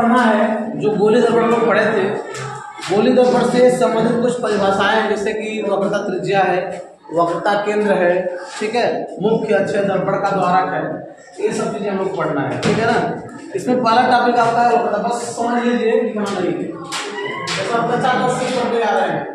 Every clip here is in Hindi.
पढ़ना है जो गोली दर्पण लोग पढ़े थे। गोली दर्पण से संबंधित कुछ परिभाषाएं जैसे कि वक्रता त्रिज्या है, वक्रता केंद्र है, ठीक है, मुख्य अक्ष है, दर्पण का द्वारक है, ये सब चीजें हम लोग पढ़ना है, ठीक है ना। इसमें पहला टॉपिक आपका है वक्रता, बस समझ लीजिए लिखना नहीं है, जैसे आपका 4 से पढ़ के आ रहे हैं।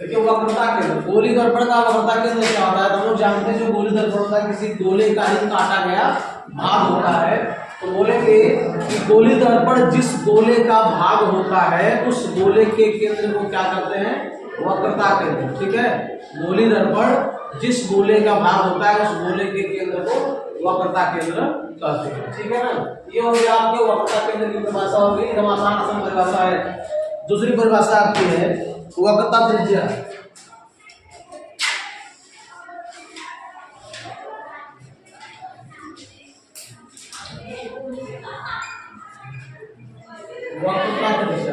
देखिए वक्रता केंद्र, गोली दर्पण का वक्रता केंद्र क्या होता है, तो हम लोग जानते हैं जो गोली दर्पण होता है किसी गोले का ही काटा गया भाग होता है। तो बोलेंगे कि गोली दर्पण जिस गोले का भाग होता है उस गोले के केंद्र को क्या करते हैं, वक्रता केंद्र, ठीक है। गोली दर्पण जिस गोले का भाग होता है उस गोले के केंद्र को वक्रता केंद्र कहते हैं, ठीक है ना। ये हो गया आपके वक्रता केंद्र की परिभाषा होगी, एकदम आसान परिभाषा है। दूसरी परिभाषा आपकी है वक्रता त्रिज्या।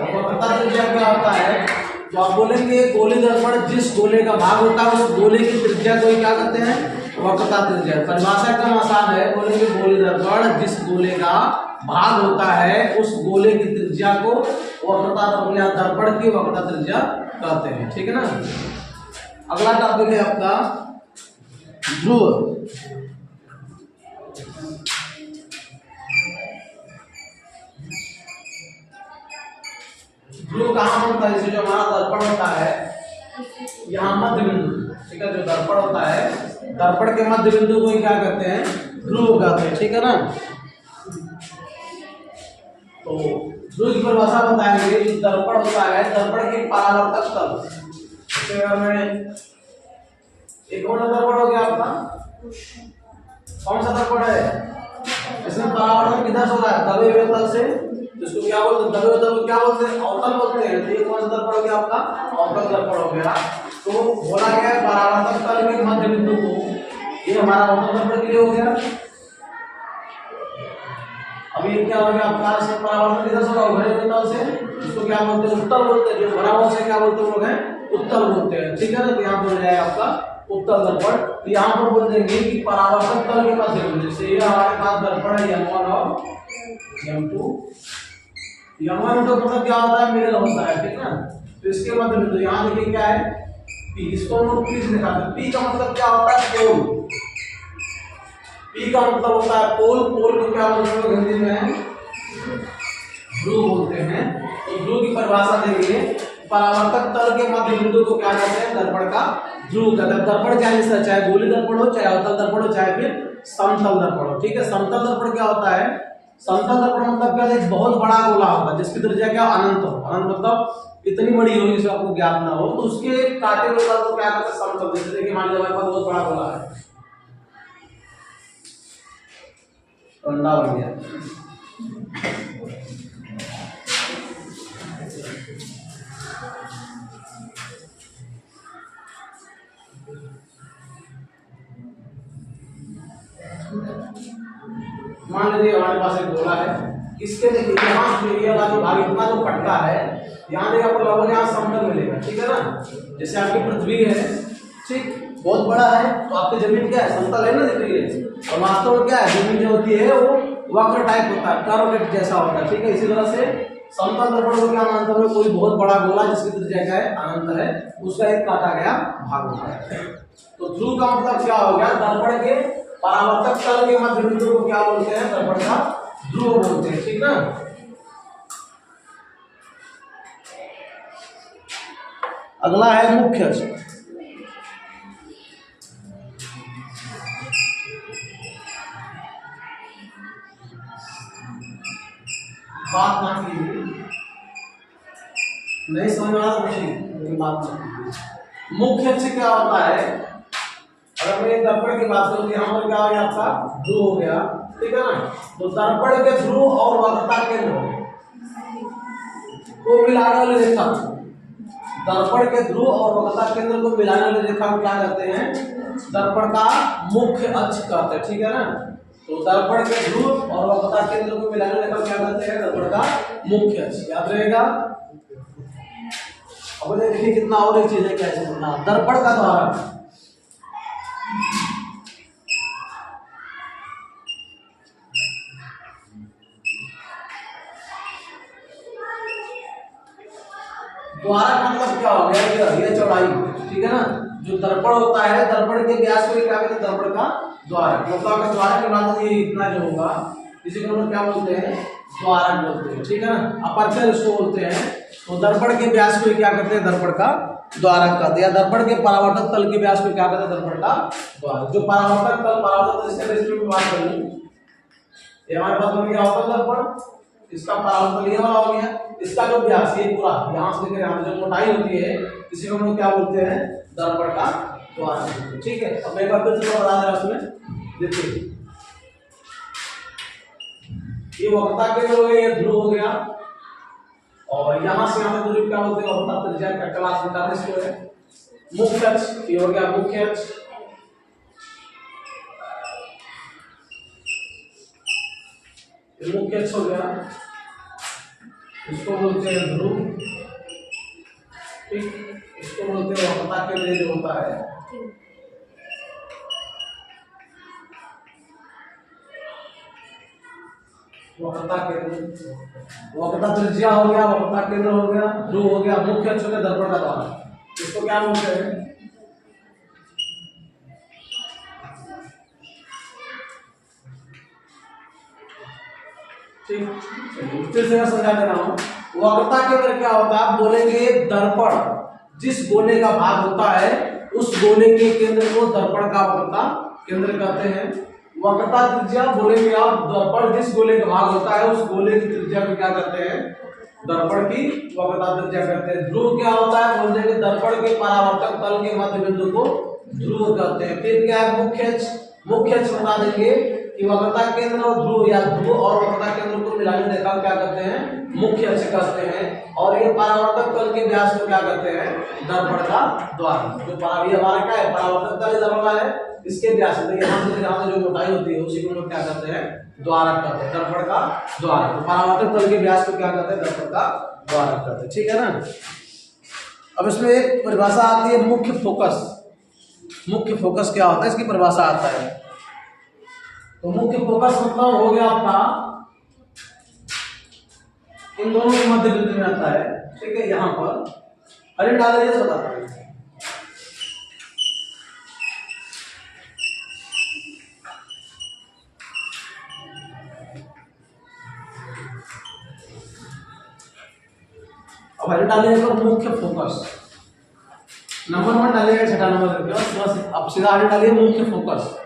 वक्रता त्रिज्या क्या होता है, तो आप बोलेंगे गोली दर्पण जिस गोले का भाग होता है उस गोले की त्रिज्या को क्या कहते हैं, वक्रता त्रिज्या। परिभाषा एकदम आसान है, बोलेंगे गोली दर्पण जिस गोले का भाग होता है उस गोले की त्रिज्या को वक्रता या दर्पण की वक्रता त्रिज्या कहते हैं, ठीक है ना। अगला टॉपिक है आपका ध्रुव। ध्रुव कहाँ होता है, जो हमारा दर्पण होता है यहाँ मध्य बिंदु, ठीक है, जो दर्पण होता है दर्पण के मध्य बिंदु को क्या कहते हैं, ध्रुव कहते हैं, ठीक है ना। तो ध्रुव की परिभाषा बताएंगे, जो दर्पण होता है दर्पण के परावर्तक तल में एक और दर्पण हो गया आपका, कौन सा दर्पण है, इसमें परावर्तन किधर हो रहा है, दबे हुए तल से, जिसको क्या बोलते हैं, दबे हुए तल को क्या बोलते हैं, अवतल बोलते हैं। तो ये कौन सा दर्पण हो गया आपका, अवतल दर्पण हो गया। तो बोला गया परावर्तक तल के मध्य बिंदु को, ये हमारा अवतल दर्पण के लिए हो गया। अभी क्या हो गया आपका, से परावर्तन किधर से होगा, उभरे हुए तल से, जिसको क्या बोलते हैं, उत्तल बोलते हैं। जो भरा हुआ से क्या बोलते हैं लोग हैं, उत्तल बोलते हैं, ठीक है ना। तो यहाँ बोल जाएगा आपका उत्तल दर्पण। तो यहाँ पर बोल देंगे कि परावर्तक तल के मध्य बिंदु से, ये हमारे पास दर्पण है M1 और M2। M1 तो मतलब क्या होता है, मिरर होता है, ठीक है ना। तो इसके मध्य बिंदु यहाँ देखिए क्या है, P, इसको हम लोग P से दिखाते हैं। P का मतलब क्या होता है, पोल। P का मतलब होता है पोल। पोल को क्या बोलते हैं हिंदी में, ध्रुव बोलते हैं। तो ध्रुव की परिभाषा देंगे, परावर्तक तल के मध्य बिंदु को क्या कहते हैं, दर्पण का ध्रुव कहते हैं। दर्पण क्या है, चाहे गोली दर्पण हो, चाहे अवतल दर्पण हो, चाहे फिर समतल दर्पण हो, ठीक है। समतल दर्पण क्या होता है, समतल दर्पण मतलब क्या है, बहुत बड़ा गोला होता है जिसकी त्रिज्या क्या अनंत हो, अनंत मतलब इतनी बड़ी होगी जिसे आपको ज्ञात ना हो, तो उसके काटे हुए तल को क्या कहते हैं, समतल। जैसे देखिए मान लीजिए हमारे पास बहुत बड़ा गोला है, अंडा बन गया, मान लीजिए हमारे पास एक गोला है, इसके देखिए यहाँ से एरिया का जो भाग इतना जो पट्टा है, यहाँ देखिए आपको लगभग यहाँ समतल मिलेगा, ठीक है ना। जैसे आपकी पृथ्वी है, ठीक, बहुत बड़ा है, तो आपकी जमीन क्या है, समतल है ना, दिख रही है। और वास्तव में क्या है, जमीन जो होती है वो वक्र टाइप होता है, कर्व जैसा होता है, ठीक है। इसी तरह से समतल दर्पण को क्या मानते हैं, कोई बहुत बड़ा गोला जिसकी त्रिज्या क्या है, अनंत है, उसका एक काटा गया भाग होता है। तो ध्रुव का मतलब क्या हो गया, दर्पण के परावर्तक तल के मध्य बिंदु को क्या बोलते हैं, दर्पण का ध्रुव बोलते हैं, ठीक ना। अगला है मुख्य अक्ष। बात ना कीजिए, नहीं समझ आ रहा है, बात ना कीजिए। मुख्य अक्ष क्या होता है, अगर मैं दर्पण की बात करूं, यहाँ पर क्या हो गया आपका, ध्रुव हो गया, ठीक है ना। तो दर्पण के ध्रुव और वक्रता केंद्र को मिलाने वाली रेखा, दर्पण के ध्रुव और वक्रता केंद्र को मिलाने वाली रेखा को क्या कहते हैं, दर्पण का मुख्य अक्ष कहते हैं, ठीक है ना। तो दर्पण के ध्रुव और वक्रता केंद्र को मिलाने वाली रेखा क्या कहते हैं, दर्पण का मुख्य अक्ष, याद रहेगा। अब देखिए कितना और एक चीज है कैसे बोलना, दर्पण का द्वारक। द्वारक का मतलब क्या हो गया, ये चौड़ाई, ठीक है ना। जो दर्पण होता है, दर्पण के व्यास को क्या कहते हैं, दर्पण का द्वारक। मतलब अगर द्वारक के बाद ये इतना जो होगा, इसी को हम क्या बोलते हैं, द्वारक बोलते हैं, ठीक है ना। अपर्चर इसको बोलते हैं। तो दर्पण के व्यास को क्या कहते हैं, दर्पण का द्वारक कहते हैं। दर्पण के परावर्तक तल के व्यास को क्या कहते हैं, दर्पण का द्वारक। जो परावर्तक तल, परावर्तक तल इसके में बात कर लूं, ये हमारे पास में क्या होता है, दर्पण, इसका परावर्तक ये वाला हो गया, इसका जो व्यास ये पूरा यहाँ से लेकर यहाँ जो मोटाई होती है, इसी को हम लोग क्या बोलते हैं, दर्पण का द्वारक, ठीक है। अब एक बार फिर से बता दे रहा हूं उसमें, देखिए ये वक्रता केंद्र हो गया, ये ध्रुव हो गया, और यहाँ से यहाँ तक दूरी क्या बोलते हैं, वक्रता त्रिज्या का क्लास बता दें इसको है। मुख्य अक्ष ये हो गया, मुख्य अक्ष, मुख्य अक्ष हो गया, इसको बोलते हैं ध्रुव, ठीक। इसको बोलते हैं वक्रता केंद्र जो होता है, वक्रता केंद्र, वक्रता त्रिज्या हो गया, वक्रता केंद्र हो गया, ध्रुव हो गया, मुख्य अक्ष हो गया, दर्पण का द्वारक। इसको क्या बोलते हैं, ठीक। फिर से मैं समझा दे रहा हूं, वक्रता केंद्र क्या होता है, आप बोलेंगे दर्पण जिस गोले का भाग होता है, उस गोले के केंद्र को दर्पण का वक्रता केंद्र कहते हैं। वक्रता त्रिज्या बोलेंगे आप, दर्पण जिस गोले का भाग होता है, उस गोले की त्रिज्या को क्या कहते हैं, दर्पण की वक्रता त्रिज्या कहते हैं। ध्रुव क्या होता है, बोल देंगे दर्पण के परावर्तक तल के मध्य बिंदु को ध्रुव कहते हैं। फिर क्या है, मुख्य अक्ष, मुख्य अक्ष बता देंगे कि वक्रता केंद्र और ध्रुव, या ध्रुव और वक्रता केंद्र को मिलाने रेखा क्या कहते हैं, मुख्य अक्ष कहते हैं। और ये परावर्तक तल के व्यास को क्या कहते हैं, दर्पण का द्वारक। जो हमारा क्या है, परावर्तक तल दर्पण का है, इसके व्यास यहाँ से जो मोटाई होती है उसी को हम लोग क्या कहते हैं, द्वारक कहते हैं, दर्पण का द्वारक। तो परावर्तक तल के व्यास को क्या कहते हैं, दर्पण का द्वारक कहते हैं, ठीक है ना। अब इसमें एक परिभाषा आती है, मुख्य फोकस। मुख्य फोकस क्या होता है, इसकी परिभाषा आता है। तो मुख्य फोकस मतलब हो गया आपका इन दोनों के मध्य बिंदु में आता है, ठीक है। यहाँ पर अरे डाल दिया बताता है, अब हरे डालिएगा मुख्य फोकस, नंबर 1 डालिएगा, छठा नंबर बस। अब सीधा हरे डालिए मुख्य फोकस।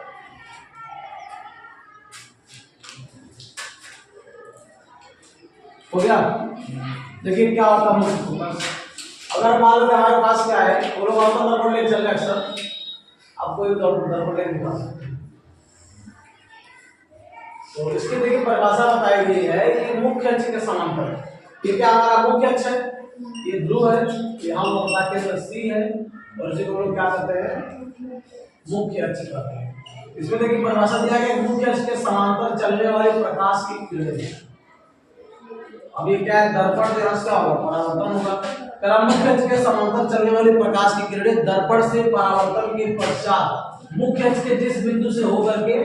हो गया। देखिए क्या होता है मुख्य फोकस। अगर मान लो हमारे पास क्या है, वो लोग दर्पण लेके चल रहे अक्सर, आपको एक दर्पण लेके दिखा सकते हैं। तो इसकी देखिए परिभाषा बताई गई है कि मुख्य अक्ष के समांतर, ये क्या हमारा मुख्य अक्ष है, ये ध्रुव है, यहाँ वक्रता केंद्र C है, और इसी को लोग क्या कहते हैं, मुख्य अक्ष कहते हैं। इसमें देखिए परिभाषा दिया गया, मुख्य अक्ष के समांतर चलने वाले प्रकाश की किरणें। अब ये क्या है, दर्पण से क्या होगा, परावर्तन होगा। मुख्य अक्ष के समांतर चलने वाली प्रकाश की किरणें दर्पण से परावर्तन के पश्चात मुख्य अक्ष के जिस बिंदु से होकर के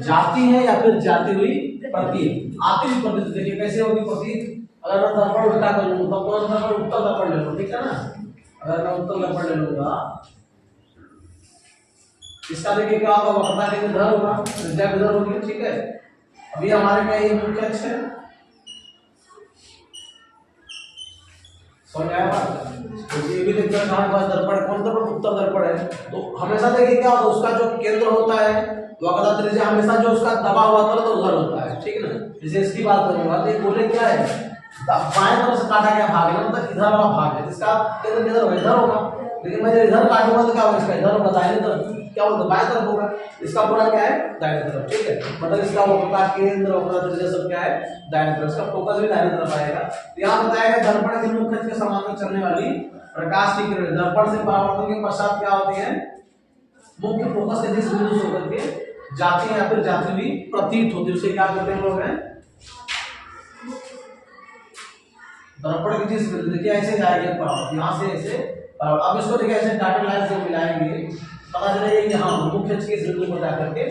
जाती है या फिर जाती हुई प्रतीत, आती हुई प्रतीत। देखिए कैसे होगी प्रतीत, अगर मैं दर्पण उल्टा कर लूं तो कौन सा दर्पण, उत्तर दर्पण ले लो, ठीक है ना। अगर मैं उत्तर दर्पण ले लूंगा, इसका देखिए क्या होगा, वक्रता के इधर होगा, त्रिज्या इधर होगी, ठीक है। अभी हमारे क्या ये मुख्य अक्ष है, समझ आया बात। ये भी देखते हैं हमारे पास दर्पण, कौन दर्पण, उत्तर दर्पण है। तो हमेशा देखिए क्या होता है, उसका जो केंद्र होता है, वक्रता त्रिज्या हमेशा जो उसका दबा हुआ तल तो उधर होता है, ठीक है ना। जैसे इसकी बात करूंगा तो ये बोले क्या है, बाएं तरफ से काटा गया भाग है, मतलब इधर वाला भाग है, जिसका केंद्र किधर होगा, इधर होगा। लेकिन मैं जब इधर काटूंगा तो क्या होगा, इसका इधर होगा, दाहिने तरफ क्या होगा, बाएं तरफ होगा। इसका पूरा क्या है, दाहिने तरफ, ठीक है। मतलब इसका वक्रता केंद्र, वक्रता त्रिज्या सब क्या है, दाहिने तरफ, इसका फोकस भी दाहिने तरफ आएगा। तो यहाँ बताया गया दर्पण के मुख्य अक्ष के समांतर चलने वाली प्रकाश की किरणें दर्पण से परावर्तन के पश्चात क्या होती है, मुख्य फोकस के जिस बिंदु से होकर के जाती है या फिर जाती हुई प्रतीत होती है, उसे क्या कहते हैं लोग हैं, दर्पण की जिस बिंदु, देखिए ऐसे जाएगी परावर्तन, यहाँ से ऐसे परावर्तन। अब इसको देखिए ऐसे डॉटेड लाइन से मिलाएंगे, पता चलेगा कि हाँ मुख्य अक्ष के इस बिंदु पर जाकर के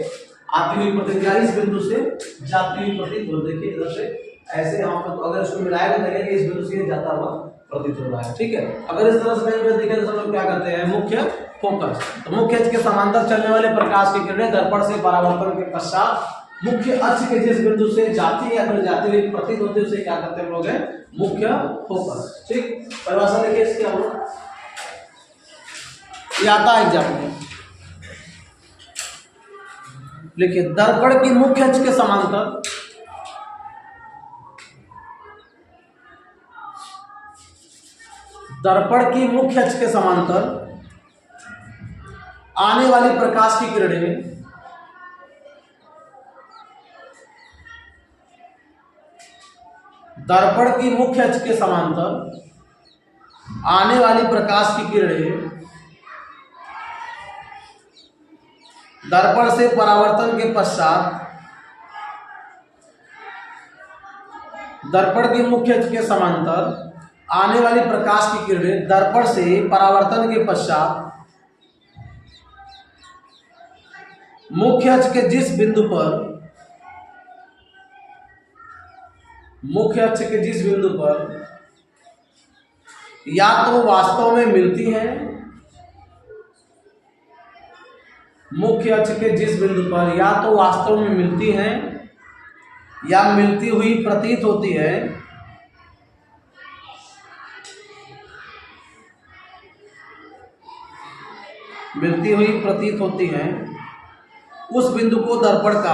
आती हुई प्रतिक्रिया इस बिंदु से जाती हुई प्रतीत हो। देखिए इधर से ऐसे यहाँ पर अगर इसको मिलाएगा तो देखेंगे इस बिंदु से जाता हुआ प्रतीत हो रहा है, ठीक है। अगर इस तरह से कहीं देखें तो हम लोग क्या करते हैं, मुख्य फोकस। तो मुख्य अक्ष के समांतर चलने वाले प्रकाश की किरणें दर्पण से परावर्तन के पश्चात मुख्य अक्ष के जिस बिंदु से जाती या फिर जाती हुई प्रतीत होती है उसे क्या करते हैं हम लोग, है मुख्य फोकस, ठीक। परिभाषा देखिए इसकी, हम लोग ये आता है एग्जाम में, लिखिए दर्पण की मुख्य अक्ष के समांतर दर्पण की मुख्य अक्ष के समांतर आने वाली प्रकाश की किरणें दर्पण की मुख्य अक्ष के समांतर आने वाली प्रकाश की किरणें दर्पण से परावर्तन के पश्चात दर्पण की मुख्य अक्ष के समांतर आने वाली प्रकाश की किरणें दर्पण से परावर्तन के पश्चात मुख्य अक्ष के जिस बिंदु पर या तो वास्तव में मिलती हैं, मुख्य अक्ष के जिस बिंदु पर या तो वास्तव में मिलती हैं या मिलती हुई प्रतीत होती है, उस बिंदु को दर्पण का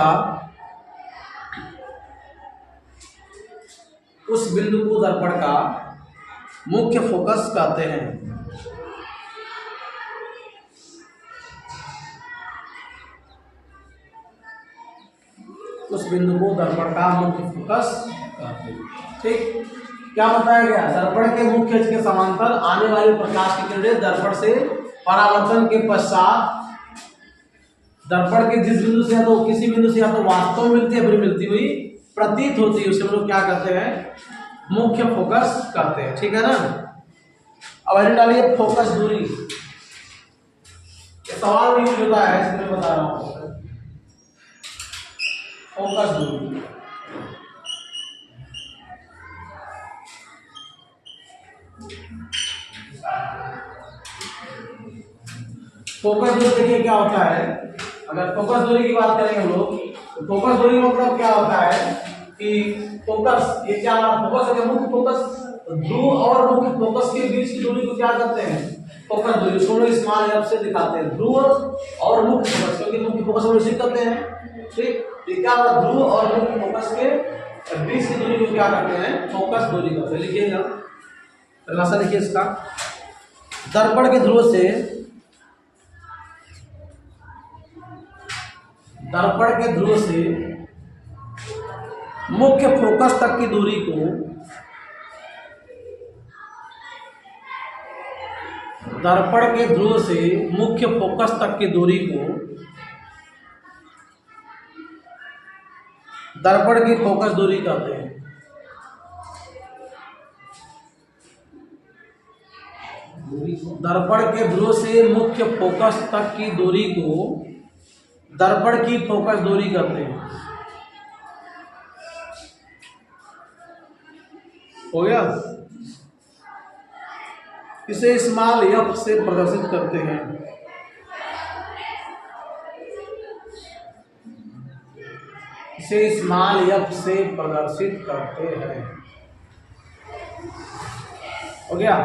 मुख्य फोकस कहते हैं। उस बिंदु को दर्पण का मुख्य फोकस कहते हैं, ठीक। क्या बताया गया, दर्पण के मुख्य अक्ष के समांतर आने वाली प्रकाश की किरणें दर्पण से परावर्तन के पश्चात दर्पण के जिस बिंदु से या तो किसी बिंदु से या तो वास्तव में मिलती है फिर मिलती हुई प्रतीत होती है, उसे हम लोग क्या करते हैं, मुख्य फोकस करते हैं, ठीक है ना। अब ऐसे डालिए फोकस दूरी, सवाल में यूज होता है, इसमें बता रहा हूं, फोकस दूरी। फोकस दूरी देखिए क्या होता है, अगर फोकस दूरी की बात करेंगे हम लोग तो फोकस दूरी मतलब क्या होता है कि फोकस, ये क्या हमारा फोकस है, मुख्य फोकस, ध्रुव और मुख्य फोकस के बीच की दूरी को क्या करते हैं, फोकस दूरी। उसको लोग स्मॉल एफ से दिखाते हैं, ध्रुव और मुख्य फोकस, क्योंकि मुख्य फोकस हम रिसीव करते हैं, ठीक। क्या होगा, ध्रुव और मुख्य फोकस के बीच की दूरी को क्या करते हैं, फोकस दूरी करते हैं। लिखिएगा परिभाषा, लिखिए इसका, दर्पण के ध्रुव से मुख्य फोकस तक की दूरी को दर्पण के ध्रुव से मुख्य फोकस तक की दूरी को दर्पण की फोकस दूरी कहते हैं। दर्पण के ध्रुव से मुख्य फोकस तक की दूरी को दर्पण की फोकस दूरी कहते हैं। हो गया, इसे स्मॉल एफ से प्रदर्शित करते हैं। इसे स्मॉल एफ से प्रदर्शित करते हैं। हो गया,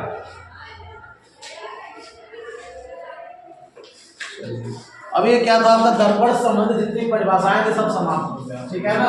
अब ये क्या था आपका दर्पण संबंधी जितनी परिभाषाएं थे सब समाप्त हो गया, ठीक है ना।